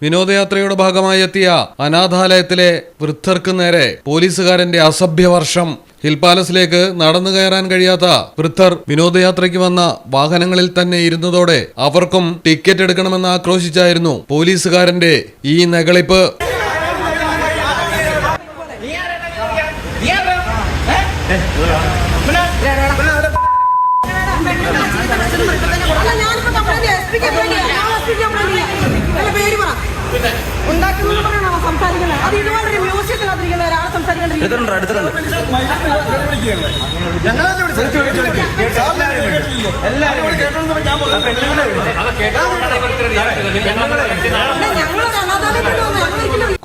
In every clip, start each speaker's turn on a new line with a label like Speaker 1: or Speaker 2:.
Speaker 1: വിനോദയാത്രയുടെ ഭാഗമായി എത്തിയ അനാഥാലയത്തിലെ വൃദ്ധർക്ക് നേരെ പോലീസുകാരന്റെ അസഭ്യവർഷം. ഹിൽ പാലസിലേക്ക് നടന്നു കയറാൻ കഴിയാത്ത വൃദ്ധർ വിനോദയാത്രയ്ക്ക് വന്ന വാഹനങ്ങളിൽ തന്നെ ഇരുന്നതോടെ അവർക്കും ടിക്കറ്റ് എടുക്കണമെന്ന് ആക്രോശിച്ചായിരുന്നു പോലീസുകാരന്റെ ഈ നെകളിപ്പ്.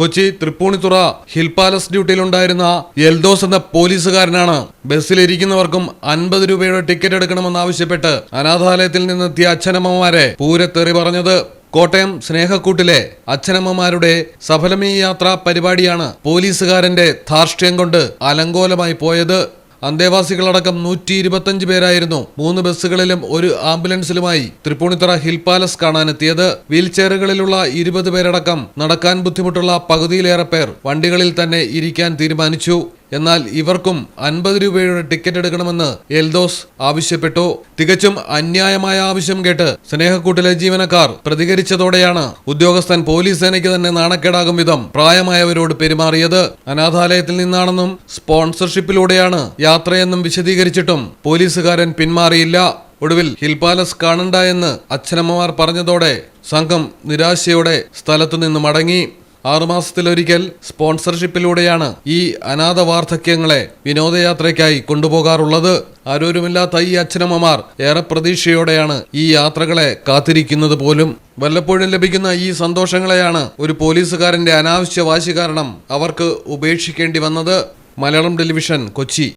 Speaker 1: കൊച്ചി തൃപ്പൂണിത്തുറ ഹിൽ പാലസ് ഡ്യൂട്ടിയിലുണ്ടായിരുന്ന എൽദോസ് എന്ന പോലീസുകാരനാണ് ബസ്സിലിരിക്കുന്നവർക്കും 50 രൂപയുടെ ടിക്കറ്റ് എടുക്കണമെന്നാവശ്യപ്പെട്ട് അനാഥാലയത്തിൽ നിന്നെത്തിയ അച്ഛനമ്മമാരെ പൂരത്തെറി പറഞ്ഞത്. കോട്ടയം സ്നേഹക്കൂട്ടിലെ അച്ഛനമ്മമാരുടെ സഫലമീ യാത്രാ പരിപാടിയാണ് പോലീസുകാരന്റെ ധാർഷ്ട്യം കൊണ്ട് അലങ്കോലമായി പോയത്. അന്തേവാസികളടക്കം 125 പേരായിരുന്നു 3 ബസ്സുകളിലും ഒരു ആംബുലൻസിലുമായി തൃപ്പൂണിത്തുറ ഹിൽ പാലസ് കാണാനെത്തിയത്. വീൽചെയറുകളിലുള്ള 20 പേരടക്കം നടക്കാൻ ബുദ്ധിമുട്ടുള്ള പകുതിയിലേറെ പേർ വണ്ടികളിൽ തന്നെ ഇരിക്കാൻ തീരുമാനിച്ചു. എന്നാൽ ഇവർക്കും 50 രൂപയുടെ ടിക്കറ്റ് എടുക്കണമെന്ന് എൽദോസ് ആവശ്യപ്പെട്ടു. തികച്ചും അന്യായമായ ആവശ്യം കേട്ട് സ്നേഹക്കൂട്ടിലെ ജീവനക്കാർ പ്രതികരിച്ചതോടെയാണ് ഉദ്യോഗസ്ഥൻ പോലീസ് സേനയ്ക്ക് തന്നെ നാണക്കേടാകും വിധം പ്രായമായവരോട് പെരുമാറിയത്. അനാഥാലയത്തിൽ നിന്നാണെന്നും സ്പോൺസർഷിപ്പിലൂടെയാണ് യാത്രയെന്നും വിശദീകരിച്ചിട്ടും പോലീസുകാരൻ പിന്മാറിയില്ല. ഒടുവിൽ ഹിൽ പാലസ് കാണണ്ട എന്ന് അച്ഛനമ്മമാർ പറഞ്ഞതോടെ സംഘം നിരാശയോടെ സ്ഥലത്തുനിന്ന് മടങ്ങി. 6 മാസത്തിലൊരിക്കൽ സ്പോൺസർഷിപ്പിലൂടെയാണ് ഈ അനാഥ വാർദ്ധക്യങ്ങളെ വിനോദയാത്രയ്ക്കായി കൊണ്ടുപോകാറുള്ളത്. ആരോരുമില്ലാത്ത ഈ അച്ഛനമ്മമാർ ഏറെ പ്രതീക്ഷയോടെയാണ് ഈ യാത്രകളെ കാത്തിരിക്കുന്നത് പോലും. വല്ലപ്പോഴും ലഭിക്കുന്ന ഈ സന്തോഷങ്ങളെയാണ് ഒരു പോലീസുകാരന്റെ അനാവശ്യ വാശി കാരണം അവർക്ക് ഉപേക്ഷിക്കേണ്ടി വന്നത്. മലയാളം ടെലിവിഷൻ, കൊച്ചി.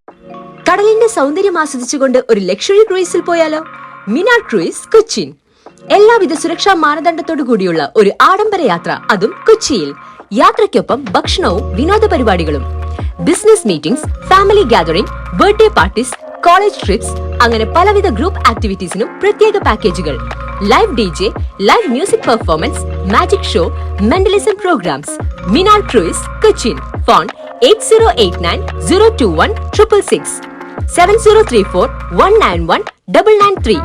Speaker 2: കടലിന്റെ സൗന്ദര്യം ആസ്വദിച്ചുകൊണ്ട് ഒരു ലക്ഷറി ക്രൂയിസിൽ പോയാലോ? മിനാർ ക്രൂയിസ്, കൊച്ചിൻ. എല്ലാവിധ സുരക്ഷാ മാനദണ്ഡത്തോടു കൂടിയുള്ള ഒരു ആഡംബര യാത്ര, അതും കൊച്ചിയിൽ. യാത്രയ്ക്കൊപ്പം ഭക്ഷണവും വിനോദ പരിപാടികളും, business meetings, family gathering, birthday parties, college trips, അങ്ങനെ പലവിധ ഗ്രൂപ്പ് ആക്ടിവിറ്റീസിനും പ്രത്യേക പാക്കേജുകൾ. Live DJ, live music performance, magic show, mentalism programs. Minar cruise, Cochin. Phone 8089 021 666 7034 191 993.